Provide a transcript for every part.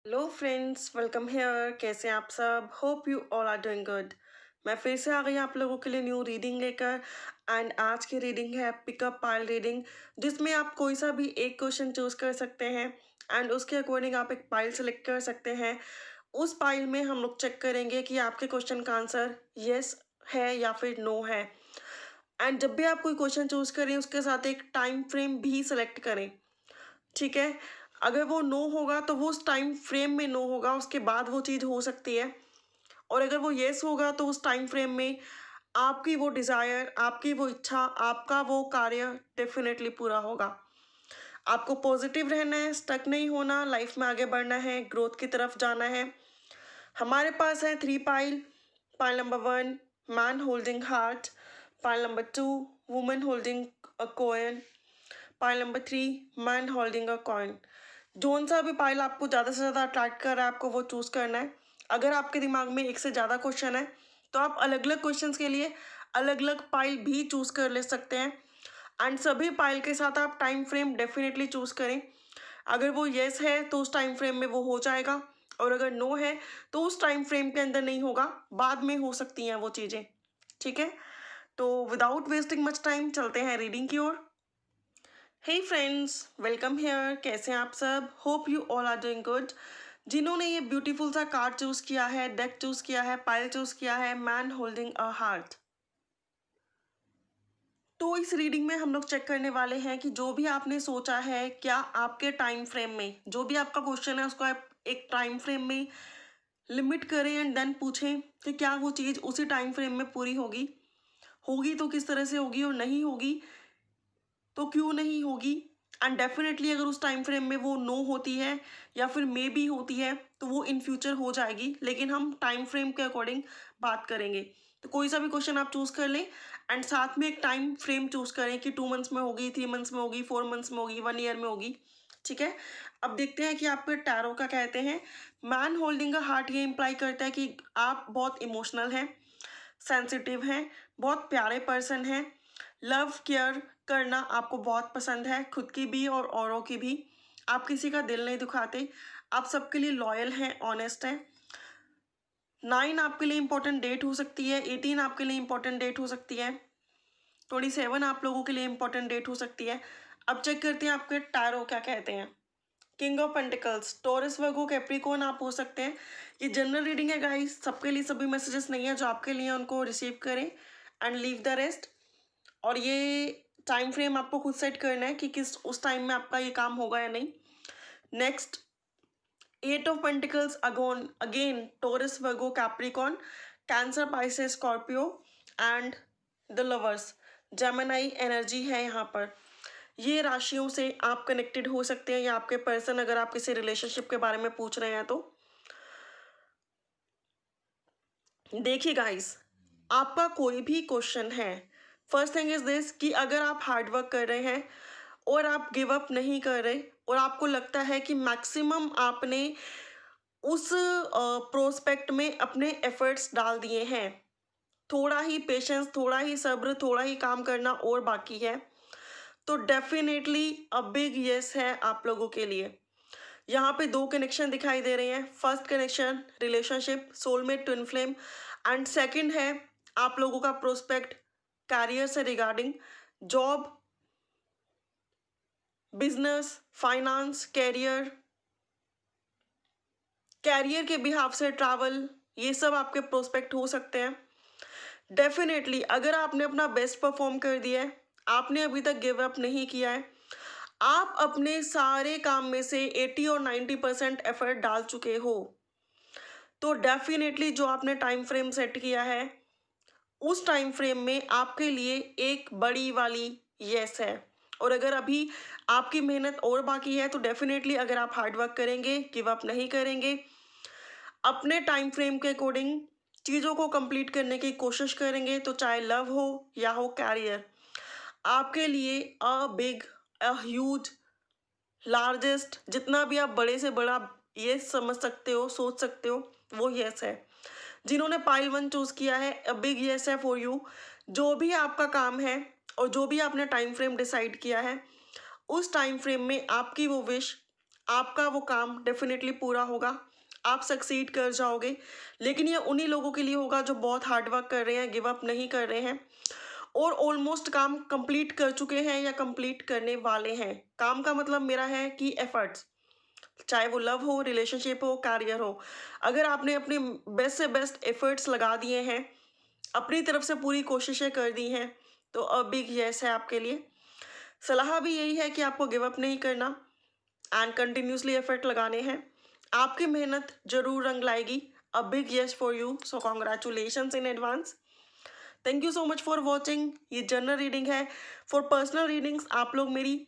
Hello friends, welcome here. कैसे हैं आप सब? Hope you all are doing good. मैं फिर से आ गई आप लोगों के लिए न्यू रीडिंग लेकर। एंड आज की रीडिंग है पिकअप पाइल रीडिंग, जिसमें आप कोई सा भी एक क्वेश्चन चूज कर सकते हैं एंड उसके अकॉर्डिंग आप एक पाइल सेलेक्ट कर सकते हैं। उस पाइल में हम लोग चेक करेंगे कि आपके क्वेश्चन का आंसर यस है या फिर नो है। एंड जब भी आप कोई क्वेश्चन चूज करें उसके साथ एक टाइम फ्रेम भी सिलेक्ट करें, ठीक है। अगर वो नो होगा तो वो उस टाइम फ्रेम में नो होगा, उसके बाद वो चीज़ हो सकती है। और अगर वो येस होगा तो उस टाइम फ्रेम में आपकी वो डिज़ायर, आपकी वो इच्छा, आपका वो कार्य डेफिनेटली पूरा होगा। आपको पॉजिटिव रहना है, स्टक नहीं होना, लाइफ में आगे बढ़ना है, ग्रोथ की तरफ जाना है। हमारे पास है 3 pile. Pile number 1, man holding heart. Pile number 2, woman holding a coin. Pile number 3, man holding a coin. Zone सा भी पाइल आपको ज़्यादा से ज़्यादा अट्रैक्ट कर रहा है, आपको वो चूज़ करना है। अगर आपके दिमाग में एक से ज़्यादा क्वेश्चन है तो आप अलग अलग क्वेश्चंस के लिए अलग अलग पाइल भी चूज़ कर ले सकते हैं। एंड सभी पाइल के साथ आप टाइम फ्रेम डेफिनेटली चूज़ करें। अगर वो येस है तो उस टाइम फ्रेम में वो हो जाएगा, और अगर नो है तो उस टाइम फ्रेम के अंदर नहीं होगा, बाद में हो सकती हैं वो चीज़ें, ठीक है। तो विदाउट वेस्टिंग मच टाइम चलते हैं रीडिंग की ओर। Hey friends, welcome here. कैसे हैं आप सब? Hope you all are doing good. जिन्होंने ये ब्यूटीफुल सा कार्ड चूज किया है, डेक चूज किया है, पाइल चूज किया है, मैन होल्डिंग अ हार्ट, तो इस रीडिंग में हम लोग चेक करने वाले हैं कि जो भी आपने सोचा है, क्या आपके टाइम फ्रेम में जो भी आपका क्वेश्चन है उसको आप एक टाइम फ्रेम में लिमिट करें एंड देन पूछें कि क्या वो चीज़ उसी टाइम फ्रेम में पूरी होगी। होगी तो किस तरह से होगी, और नहीं होगी तो क्यों नहीं होगी। एंड डेफिनेटली अगर उस टाइम फ्रेम में वो नो होती है या फिर मे बी होती है तो वो इन फ्यूचर हो जाएगी, लेकिन हम टाइम फ्रेम के अकॉर्डिंग बात करेंगे। तो कोई सा भी क्वेश्चन आप चूज कर लें एंड साथ में एक टाइम फ्रेम चूज करें कि 2 मंथ्स में होगी, 3 मंथ्स में होगी, 4 मंथ्स में होगी, 1 ईयर में होगी, ठीक है। अब देखते हैं कि आपके टैरो का कहते हैं। मैन होल्डिंग अ हार्ट ये इम्प्लाई करता है कि आप बहुत इमोशनल हैं, सेंसिटिव हैं, बहुत प्यारे पर्सन हैं। लव केयर करना आपको बहुत पसंद है, खुद की भी और औरों की भी। आप किसी का दिल नहीं दुखाते, आप सबके लिए लॉयल हैं, ऑनेस्ट हैं। 9 आपके लिए इंपॉर्टेंट डेट हो सकती है, 18 आपके लिए इंपॉर्टेंट डेट हो सकती है, 27 आप लोगों के लिए इंपॉर्टेंट डेट हो सकती है। अब चेक करते हैं आपके टैरो क्या कहते हैं। King of pentacles, taurus, Virgo, Capricorn आप हो सकते हैं। ये जनरल रीडिंग है गाइस, सबके लिए सभी मैसेजेस नहीं है। जो आपके लिए उनको रिसीव करें एंड लीव द रेस्ट। और ये टाइम फ्रेम आपको खुद सेट करना है कि किस उस टाइम में आपका ये काम होगा या नहीं। नेक्स्ट, 8 ऑफ पेंटिकल्स, अगोन again Taurus, Virgo, Capricorn, Cancer, Pisces, Scorpio and the Lovers, Gemini energy है यहाँ पर। ये राशियों से आप कनेक्टेड हो सकते हैं या आपके पर्सन, अगर आप किसी रिलेशनशिप के बारे में पूछ रहे हैं तो। देखिए गाइस, आपका कोई भी क्वेश्चन है, फर्स्ट थिंग इज दिस कि अगर आप हार्डवर्क कर रहे हैं और आप गिव अप नहीं कर रहे और आपको लगता है कि मैक्सिमम आपने उस प्रोस्पेक्ट में अपने एफर्ट्स डाल दिए हैं, थोड़ा ही पेशेंस, थोड़ा ही सब्र, थोड़ा ही काम करना और बाकी है, तो डेफिनेटली अ बिग यस है आप लोगों के लिए। यहाँ पे 2 कनेक्शन दिखाई दे रहे हैं। First connection relationship, soulmate, twin flame. And second है आप लोगों का प्रोस्पेक्ट कैरियर से regarding, job, business, finance, career, career के बिहाफ से ट्रैवल, ये सब आपके प्रोस्पेक्ट हो सकते हैं। डेफिनेटली अगर आपने अपना बेस्ट परफॉर्म कर दिया है, आपने अभी तक गिव अप नहीं किया है, आप अपने सारे काम में से 80 और 90% एफर्ट डाल चुके हो, तो डेफिनेटली जो आपने टाइम फ्रेम सेट किया है उस टाइम फ्रेम में आपके लिए एक बड़ी वाली यस है। और अगर अभी आपकी मेहनत और बाकी है तो डेफिनेटली अगर आप हार्डवर्क करेंगे, गिव अप नहीं करेंगे, अपने टाइम फ्रेम के अकॉर्डिंग चीज़ों को कंप्लीट करने की कोशिश करेंगे, तो चाहे लव हो या हो कैरियर, आपके लिए a big, a huge, largest, जितना भी आप बड़े से बड़ा ये समझ सकते हो, सोच सकते हो, वो यस है। जिन्होंने पाइल 1 चूज किया है, अ बिग यस है फॉर यू। जो भी आपका काम है और जो भी आपने टाइम फ्रेम डिसाइड किया है, उस टाइम फ्रेम में आपकी वो विश आपका वो काम डेफिनेटली पूरा होगा, आप सक्सीड कर जाओगे। लेकिन ये उन्हीं लोगों के लिए होगा जो बहुत हार्ड वर्क कर रहे हैं, गिव अप नहीं कर रहे हैं और ऑलमोस्ट काम कंप्लीट कर चुके हैं या कंप्लीट करने वाले हैं। काम का मतलब मेरा है कि एफर्ट्स, चाहे वो लव हो, रिलेशनशिप हो, कैरियर हो, अगर आपने अपने बेस्ट से बेस्ट एफर्ट्स लगा दिए हैं, अपनी तरफ से पूरी कोशिशें कर दी हैं, तो अ बिग यस है आपके लिए। सलाह भी यही है कि आपको गिव अप नहीं करना एंड कंटिन्यूसली एफर्ट लगाने हैं। आपकी मेहनत जरूर रंग लाएगी। A big yes for you, so congratulations in advance. Thank you so much for watching. ये जनरल रीडिंग है। फॉर पर्सनल रीडिंग्स आप लोग मेरी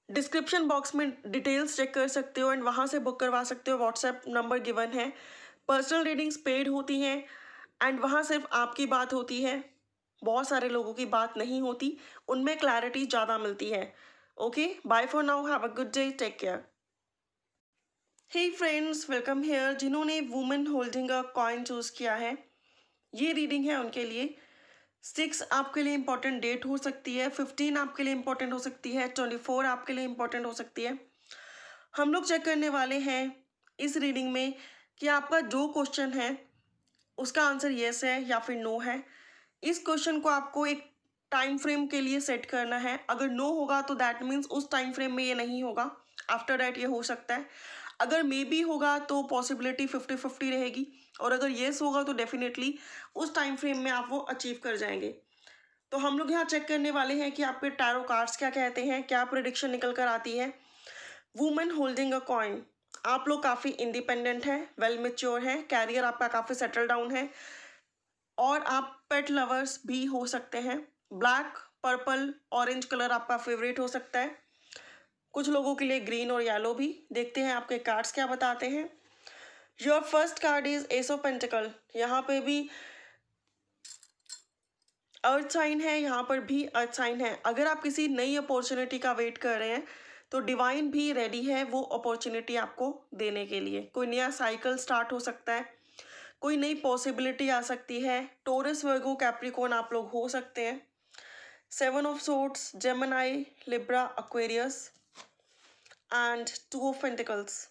डिस्क्रिप्शन बॉक्स में डिटेल्स चेक कर सकते हो एंड वहाँ से बुक करवा सकते हो। व्हाट्सएप नंबर गिवन है। पर्सनल रीडिंग्स पेड होती हैं एंड वहाँ सिर्फ आपकी बात होती है, बहुत सारे लोगों की बात नहीं होती, उनमें क्लैरिटी ज़्यादा मिलती है। Okay, bye for now, have a good day, take care. Hey friends, welcome here. जिन्होंने women holding a coin choose किया है, ये रीडिंग है उनके लिए। 6 आपके लिए इंपॉर्टेंट डेट हो सकती है, 15 आपके लिए इंपॉर्टेंट हो सकती है, 24 आपके लिए इंपॉर्टेंट हो सकती है। हम लोग चेक करने वाले हैं इस रीडिंग में कि आपका जो क्वेश्चन है उसका आंसर येस है या फिर नो है। इस क्वेश्चन को आपको एक टाइम फ्रेम के लिए सेट करना है। अगर नो होगा तो दैट मीन्स उस टाइम फ्रेम में ये नहीं होगा, आफ्टर दैट ये हो सकता है। अगर मे बी होगा तो पॉसिबिलिटी 50-50 रहेगी और अगर येस होगा तो डेफिनेटली उस टाइम फ्रेम में आप वो अचीव कर जाएंगे। तो हम लोग यहाँ चेक करने वाले हैं कि आपके टैरो कार्ड्स क्या कहते हैं, क्या प्रेडिक्शन निकल कर आती है। वुमेन होल्डिंग अ कॉइन, आप लोग काफ़ी इंडिपेंडेंट हैं, वेल मेच्योर हैं, कैरियर आपका काफ़ी सेटल डाउन है और आप पेट लवर्स भी हो सकते हैं। ब्लैक, पर्पल, ऑरेंज कलर आपका फेवरेट हो सकता है। कुछ लोगों के लिए ग्रीन और येलो भी। देखते हैं आपके कार्ड्स क्या बताते हैं। Your first card is S of pentacle. यहाँ पे भी अर्थ साइन है, यहाँ पर भी अर्थ साइन है। अगर आप किसी नई अपॉर्चुनिटी का वेट कर रहे हैं तो डिवाइन भी रेडी है वो अपॉर्चुनिटी आपको देने के लिए। कोई नया साइकिल स्टार्ट हो सकता है, कोई नई पॉसिबिलिटी आ सकती है। टोरस, वर्गो, कैप्रिकॉर्न आप लोग हो सकते हैं। 7 of swords, Gemini, Libra, Aquarius and 2 of pentacles,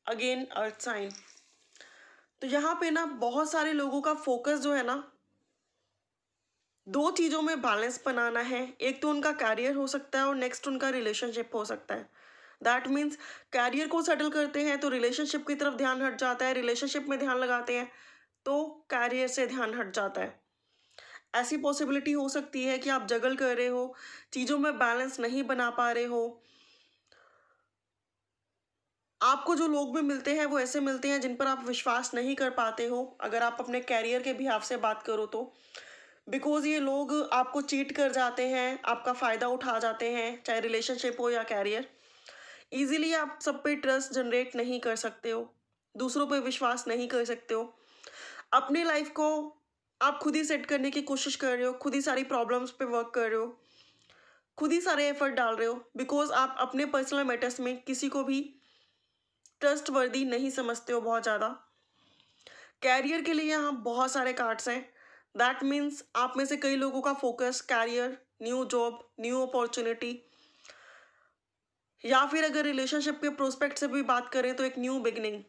again earth sign. तो यहाँ पे ना बहुत सारे लोगों का फोकस जो है ना, दो चीज़ों में बैलेंस बनाना है। एक तो उनका कैरियर हो सकता है और नेक्स्ट उनका रिलेशनशिप हो सकता है। दैट मीन्स कैरियर को सेटल करते हैं तो रिलेशनशिप की तरफ ध्यान हट जाता है, रिलेशनशिप में ध्यान लगाते हैं तो कैरियर से ध्यान हट जाता है। ऐसी पॉसिबिलिटी हो सकती है कि आप जगल कर रहे हो, चीज़ों में बैलेंस नहीं बना पा रहे हो। आपको जो लोग भी मिलते हैं वो ऐसे मिलते हैं जिन पर आप विश्वास नहीं कर पाते हो, अगर आप अपने कैरियर के बिहाफ से बात करो तो। बिकॉज ये लोग आपको चीट कर जाते हैं, आपका फ़ायदा उठा जाते हैं, चाहे रिलेशनशिप हो या कैरियर। ईजिली आप सब पे ट्रस्ट जनरेट नहीं कर सकते हो, दूसरों पे विश्वास नहीं कर सकते हो। अपनी लाइफ को आप खुद ही सेट करने की कोशिश कर रहे हो, खुद ही सारी प्रॉब्लम्स पे वर्क कर रहे हो, खुद ही सारे एफर्ट डाल रहे हो, बिकॉज आप अपने पर्सनल मैटर्स में किसी को भी ट्रस्ट वर्दी नहीं समझते हो बहुत ज़्यादा। कैरियर के लिए यहाँ बहुत सारे कार्ड्स हैं। दैट मीन्स आप में से कई लोगों का focus career, new job, new opportunity, या फिर अगर रिलेशनशिप के प्रोस्पेक्ट से भी बात करें तो एक न्यू बिगनिंग।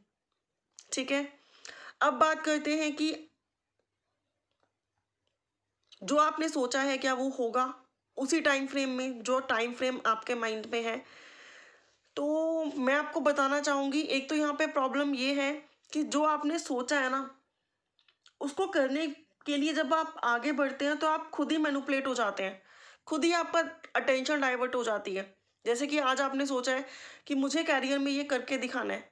ठीक है, अब बात करते हैं कि जो आपने सोचा है क्या वो होगा उसी टाइम फ्रेम में, जो टाइम फ्रेम आपके माइंड में है। तो मैं आपको बताना चाहूँगी, एक तो यहाँ पे प्रॉब्लम ये है कि जो आपने सोचा है ना उसको करने के लिए जब आप आगे बढ़ते हैं तो आप खुद ही मैनिपुलेट हो जाते हैं, खुद ही आपका अटेंशन डाइवर्ट हो जाती है। जैसे कि आज आपने सोचा है कि मुझे कैरियर में ये करके दिखाना है,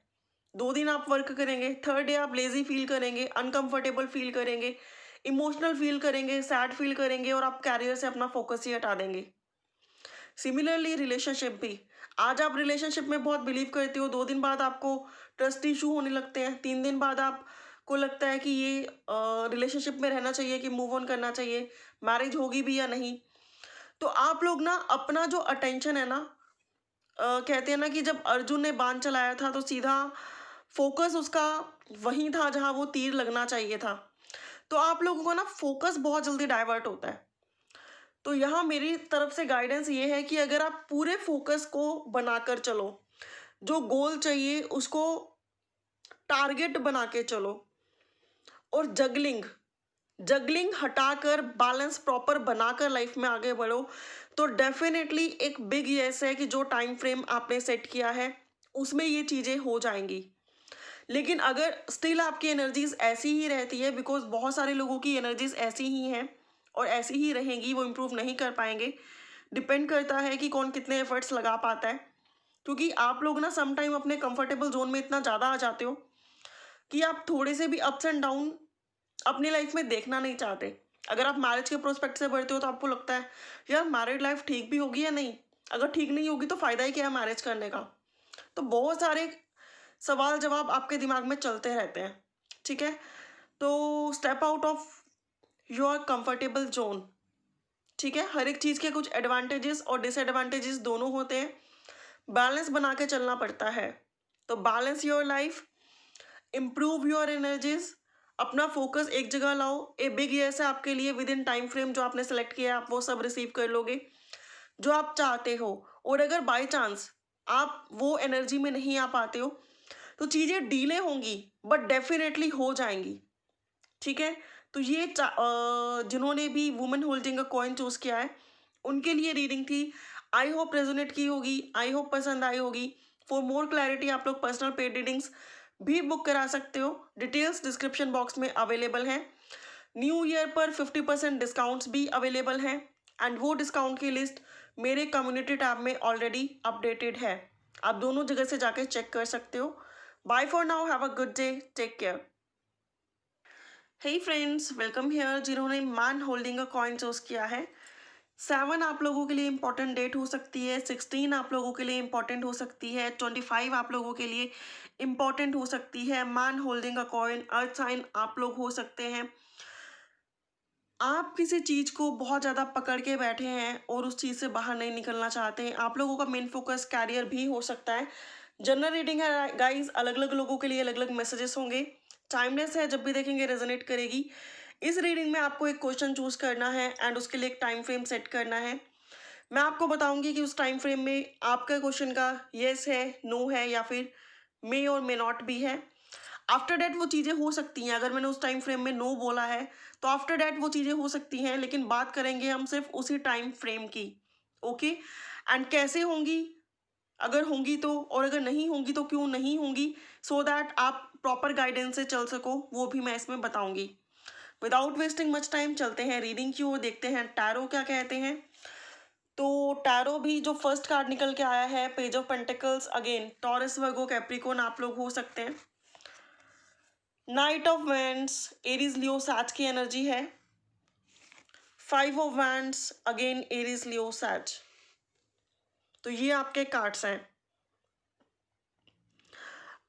2 दिन आप वर्क करेंगे, थर्ड डे आप लेजी फील करेंगे, अनकंफर्टेबल फील करेंगे, इमोशनल फील करेंगे, सैड फील करेंगे और आप कैरियर से अपना फोकस ही हटा देंगे। सिमिलरली रिलेशनशिप भी, आज आप रिलेशनशिप में बहुत बिलीव करते हो, 2 दिन बाद आपको ट्रस्ट इशू होने लगते हैं, 3 दिन बाद आपको लगता है कि ये रिलेशनशिप में रहना चाहिए कि मूव ऑन करना चाहिए, मैरिज होगी भी या नहीं। तो आप लोग ना अपना जो अटेंशन है ना, कहते हैं ना कि जब अर्जुन ने बाण चलाया था तो सीधा फोकस उसका वहीं था जहाँ वो तीर लगना चाहिए था। तो आप लोगों का ना फोकस बहुत जल्दी डाइवर्ट होता है। तो यहाँ मेरी तरफ से गाइडेंस ये है कि अगर आप पूरे फोकस को बनाकर चलो, जो गोल चाहिए उसको टारगेट बना के चलो, और जगलिंग जगलिंग हटाकर बैलेंस प्रॉपर बनाकर लाइफ में आगे बढ़ो, तो डेफिनेटली एक बिग यस है कि जो टाइम फ्रेम आपने सेट किया है उसमें ये चीज़ें हो जाएंगी। लेकिन अगर स्टिल आपकी एनर्जीज ऐसी ही रहती है, बिकॉज बहुत सारे लोगों की एनर्जीज ऐसी ही हैं और ऐसी ही रहेंगी, वो इम्प्रूव नहीं कर पाएंगे। डिपेंड करता है कि कौन कितने एफर्ट्स लगा पाता है, क्योंकि आप लोग ना सम टाइम अपने कंफर्टेबल जोन में इतना ज़्यादा आ जाते हो कि आप थोड़े से भी अप्स एंड डाउन अपनी लाइफ में देखना नहीं चाहते। अगर आप मैरिज के प्रोस्पेक्ट से बढ़ते हो तो आपको लगता है यार मैरिड लाइफ ठीक भी होगी या नहीं, अगर ठीक नहीं होगी तो फ़ायदा ही क्या है मैरिज करने का। तो बहुत सारे सवाल जवाब आपके दिमाग में चलते रहते हैं, ठीक है। तो step out of your comfortable zone, ठीक है। हर एक चीज़ के कुछ एडवांटेजेस और डिसएडवांटेजेस दोनों होते हैं, बैलेंस बना के चलना पड़ता है। तो balance your life, improve your energies, अपना फोकस एक जगह लाओ। ए बिग यस है आपके लिए, विद इन टाइम फ्रेम जो आपने सेलेक्ट किया है आप वो सब रिसीव कर लोगे जो आप चाहते हो। और अगर बाय चांस आप वो एनर्जी में नहीं आ पाते हो तो चीज़ें डीले होंगी बट डेफिनेटली हो जाएंगी, ठीक है। तो ये जिन्होंने भी women holding a coin choose किया है उनके लिए रीडिंग थी। आई होप रेजोनेट की होगी, आई होप पसंद आई होगी। फॉर मोर क्लैरिटी आप लोग पर्सनल पेड रीडिंग्स भी बुक करा सकते हो, डिटेल्स डिस्क्रिप्शन बॉक्स में अवेलेबल हैं। न्यू ईयर पर 50% डिस्काउंट्स भी अवेलेबल हैं, एंड वो डिस्काउंट की लिस्ट मेरे कम्युनिटी टैब में ऑलरेडी अपडेटेड है, आप दोनों जगह से जाके चेक कर सकते हो। Bye for now, have a good day, take care. Hey friends, welcome here. जिन्होंने man holding a coin choose किया है, 7 आप लोगों के लिए इंपॉर्टेंट डेट हो सकती है, 16 आप लोगों के लिए इंपॉर्टेंट हो सकती है, 25 आप लोगों के लिए इंपॉर्टेंट हो सकती है। Man holding a coin, earth sign आप लोग हो सकते हैं। आप किसी चीज़ को बहुत ज़्यादा पकड़ के बैठे हैं और उस चीज़ से बाहर नहीं निकलना चाहते हैं। आप लोगों का मेन फोकस कैरियर भी हो सकता है। जनरल रीडिंग है गाइस, अलग अलग लोगों के लिए अलग अलग मैसेजेस होंगे। टाइमलेस है, जब भी देखेंगे रेजोनेट करेगी। इस रीडिंग में आपको एक क्वेश्चन चूज करना है एंड उसके लिए एक टाइम फ्रेम सेट करना है। मैं आपको बताऊंगी कि उस टाइम फ्रेम में आपका क्वेश्चन का येस है, नो है, या फिर मे और मे नॉट भी है। आफ्टर डैट वो चीज़ें हो सकती हैं। अगर मैंने उस टाइम फ्रेम में नो बोला है तो आफ्टर डैट वो चीज़ें हो सकती हैं, लेकिन बात करेंगे हम सिर्फ उसी टाइम फ्रेम की। ओके, एंड कैसे होंगी, अगर होंगी तो, और अगर नहीं होंगी तो क्यों नहीं होंगी, सो दैट आप प्रॉपर गाइडेंस से चल सको, वो भी मैं इसमें बताऊंगी। विदाउट वेस्टिंग मच टाइम चलते हैं रीडिंग की ओर, देखते हैं टैरो क्या कहते हैं। तो टैरो भी जो फर्स्ट कार्ड निकल के आया है, page of pentacles, again taurus, Virgo, Capricorn आप लोग हो सकते हैं। नाइट ऑफ वैंड्स, एरीज, लियो, सैज की एनर्जी है। 5 ऑफ वैंड्स, अगेन एरीज, लियो, सैज। तो ये आपके कार्ड्स हैं।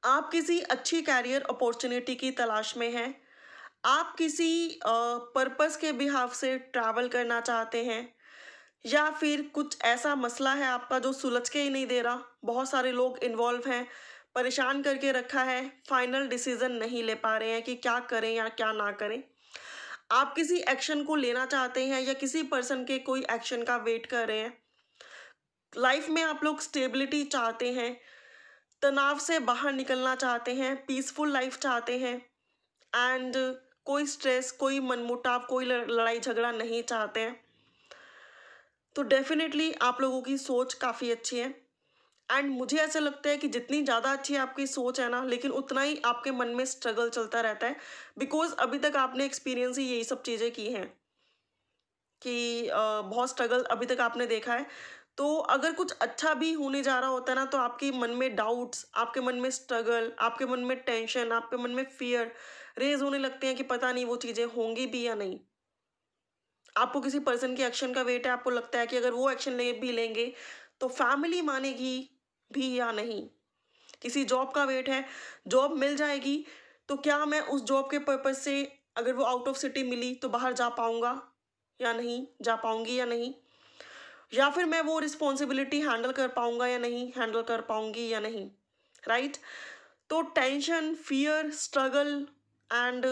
आप किसी अच्छी कैरियर अपॉर्चुनिटी की तलाश में हैं, आप किसी पर्पस के बिहाफ से ट्रैवल करना चाहते हैं, या फिर कुछ ऐसा मसला है आपका जो सुलझ के ही नहीं दे रहा, बहुत सारे लोग इन्वॉल्व हैं, परेशान करके रखा है, फाइनल डिसीजन नहीं ले पा रहे हैं कि क्या करें या क्या ना करें। आप किसी एक्शन को लेना चाहते हैं या किसी पर्सन के कोई एक्शन का वेट कर रहे हैं। लाइफ में आप लोग स्टेबिलिटी चाहते हैं, तनाव से बाहर निकलना चाहते हैं, पीसफुल लाइफ चाहते हैं, एंड कोई स्ट्रेस, कोई मनमुटाव, कोई लड़ाई झगड़ा नहीं चाहते हैं। तो डेफिनेटली आप लोगों की सोच काफ़ी अच्छी है, एंड मुझे ऐसा लगता है कि जितनी ज़्यादा अच्छी आपकी सोच है ना, लेकिन उतना ही आपके मन में स्ट्रगल चलता रहता है, बिकॉज अभी तक आपने एक्सपीरियंस ही यही सब चीज़ें की हैं कि बहुत स्ट्रगल अभी तक आपने देखा है। तो अगर कुछ अच्छा भी होने जा रहा होता है ना, तो आपके मन में डाउट्स, आपके मन में स्ट्रगल, आपके मन में टेंशन, आपके मन में फियर रेज होने लगते हैं कि पता नहीं वो चीज़ें होंगी भी या नहीं। आपको किसी पर्सन के एक्शन का वेट है, आपको लगता है कि अगर वो एक्शन ले भी लेंगे तो फैमिली मानेगी भी या नहीं। किसी जॉब का वेट है, जॉब मिल जाएगी तो क्या मैं उस जॉब के पर्पज से, अगर वो आउट ऑफ सिटी मिली तो बाहर जा पाऊंगा या नहीं, जा पाऊंगी या नहीं, या फिर मैं वो रिस्पॉन्सिबिलिटी हैंडल कर पाऊंगा या नहीं, हैंडल कर पाऊंगी या नहीं, राइट। तो टेंशन, फियर, स्ट्रगल एंड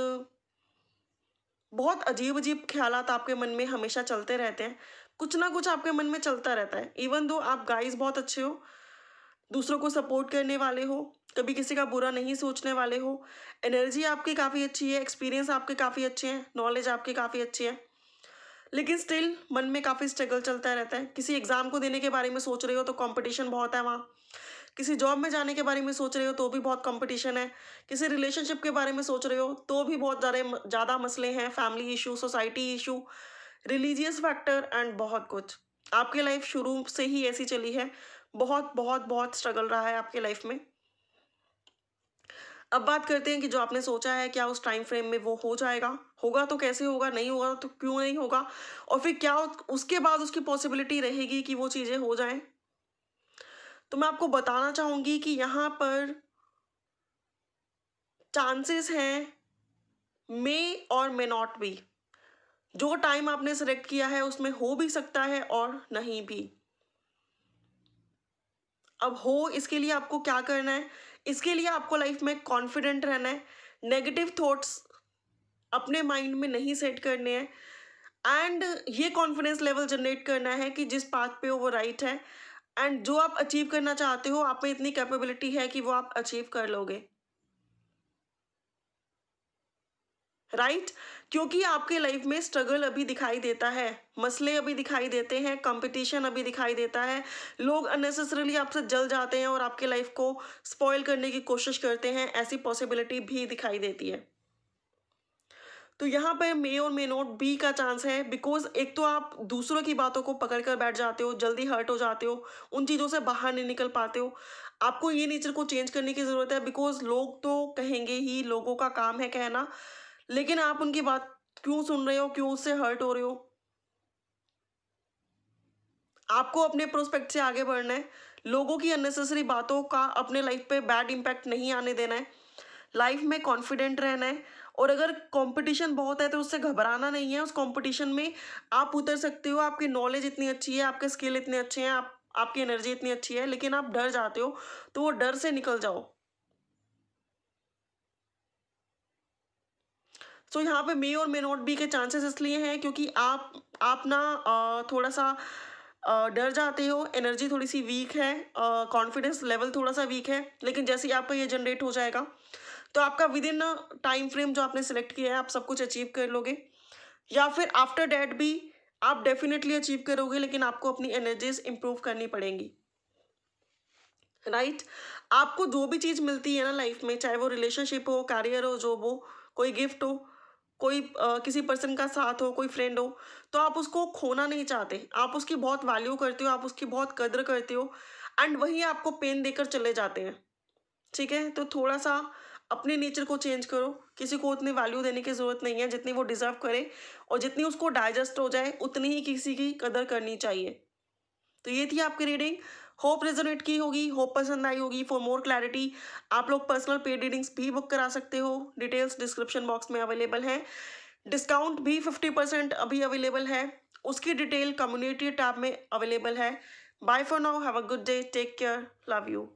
बहुत अजीब अजीब ख्यालात आपके मन में हमेशा चलते रहते हैं। कुछ ना कुछ आपके मन में चलता रहता है। इवन दो आप गाइस बहुत अच्छे हो, दूसरों को सपोर्ट करने वाले हो, कभी किसी का बुरा नहीं सोचने वाले हो, एनर्जी आपकी काफ़ी अच्छी है, एक्सपीरियंस आपके काफ़ी अच्छे हैं, नॉलेज आपकी काफ़ी अच्छी है, लेकिन स्टिल मन में काफ़ी स्ट्रगल चलता रहता है। किसी एग्ज़ाम को देने के बारे में सोच रहे हो तो कंपटीशन बहुत है वहाँ। किसी जॉब में जाने के बारे में सोच रहे हो तो भी बहुत कंपटीशन है। किसी रिलेशनशिप के बारे में सोच रहे हो तो भी बहुत ज़्यादा मसले हैं, family issue, society issue, religious factor and बहुत कुछ। आपकी लाइफ शुरू से ही ऐसी चली है। बहुत बहुत बहुत स्ट्रगल रहा है आपके लाइफ में। अब बात करते हैं कि जो आपने सोचा है क्या उस टाइम फ्रेम में वो हो जाएगा? होगा तो कैसे होगा? नहीं होगा तो क्यों नहीं होगा? और फिर क्या उसके बाद उसकी पॉसिबिलिटी रहेगी कि वो चीज़ें हो जाएँ? तो मैं आपको बताना चाहूँगी कि यहाँ पर चांसेस हैं मे और मे नॉट बी। जो टाइम आपने सेलेक्ट किया है उसमें हो भी सकता है और नहीं भी। अब हो इसके लिए आपको क्या करना है? इसके लिए आपको लाइफ में कॉन्फिडेंट रहना है, नेगेटिव थॉट्स अपने माइंड में नहीं सेट करने हैं एंड ये कॉन्फिडेंस लेवल जनरेट करना है कि जिस पाथ पे हो वो राइट है एंड जो आप अचीव करना चाहते हो आप में इतनी कैपेबिलिटी है कि वो आप अचीव कर लोगे, राइट? क्योंकि आपके लाइफ में स्ट्रगल अभी दिखाई देता है, मसले अभी दिखाई देते हैं, कंपटीशन अभी दिखाई देता है, लोग अननेसेसरीली आपसे जल जाते हैं और आपके लाइफ को स्पॉइल करने की कोशिश करते हैं, ऐसी पॉसिबिलिटी भी दिखाई देती है। तो यहाँ पे मे और मे नॉट बी का चांस है बिकॉज एक तो आप दूसरों की बातों को पकड़ कर बैठ जाते हो, जल्दी हर्ट हो जाते हो, उन चीज़ों से बाहर नहीं निकल पाते हो। आपको ये नेचर को चेंज करने की ज़रूरत है बिकॉज लोग तो कहेंगे ही, लोगों का काम है कहना, लेकिन आप उनकी बात क्यों सुन रहे हो, क्यों उससे हर्ट हो रहे हो? आपको अपने प्रोस्पेक्ट से आगे बढ़ना है, लोगों की अननेसेसरी बातों का अपने लाइफ पे बैड इम्पैक्ट नहीं आने देना है, लाइफ में कॉन्फिडेंट रहना है और अगर कंपटीशन बहुत है तो उससे घबराना नहीं है। उस कंपटीशन में आप उतर सकते हो, आपकी नॉलेज इतनी अच्छी है, आपके स्किल इतने अच्छे हैं, आपकी एनर्जी इतनी अच्छी है, लेकिन आप डर जाते हो तो वो डर से निकल जाओ। सो यहाँ पे मे और मे नॉट बी के चांसेस इसलिए हैं क्योंकि आप ना थोड़ा सा डर जाते हो, एनर्जी थोड़ी सी वीक है, कॉन्फिडेंस लेवल थोड़ा सा वीक है, लेकिन जैसे ही आपका ये जनरेट हो जाएगा तो आपका विद इन टाइम फ्रेम जो आपने सेलेक्ट किया है आप सब कुछ अचीव कर लोगे, या फिर आफ्टर डैट भी आप डेफिनेटली अचीव करोगे, लेकिन आपको अपनी एनर्जीज इंप्रूव करनी पड़ेंगी, राइट? आपको जो भी चीज़ मिलती है ना लाइफ में, चाहे वो रिलेशनशिप हो, कैरियर हो, जॉब हो, कोई गिफ्ट हो, कोई किसी पर्सन का साथ हो, कोई फ्रेंड हो, तो आप उसको खोना नहीं चाहते, आप उसकी बहुत वैल्यू करते हो, आप उसकी बहुत कद्र करते हो एंड वही आपको पेन देकर चले जाते हैं, ठीक है? तो थोड़ा सा अपने नेचर को चेंज करो, किसी को उतनी वैल्यू देने की ज़रूरत नहीं है जितनी वो डिज़र्व करे, और जितनी उसको डाइजेस्ट हो जाए उतनी ही किसी की कदर करनी चाहिए। तो ये थी आपकी रीडिंग, होप रेजोनेट की होगी, होप पसंद आई होगी। फॉर मोर क्लैरिटी आप लोग पर्सनल पेड रीडिंग्स भी बुक करा सकते हो, डिटेल्स डिस्क्रिप्शन बॉक्स में अवेलेबल हैं। डिस्काउंट भी 50% अभी अवेलेबल है, उसकी डिटेल कम्युनिटी टैब में अवेलेबल है। Bye for now, have a good day, take care, love you.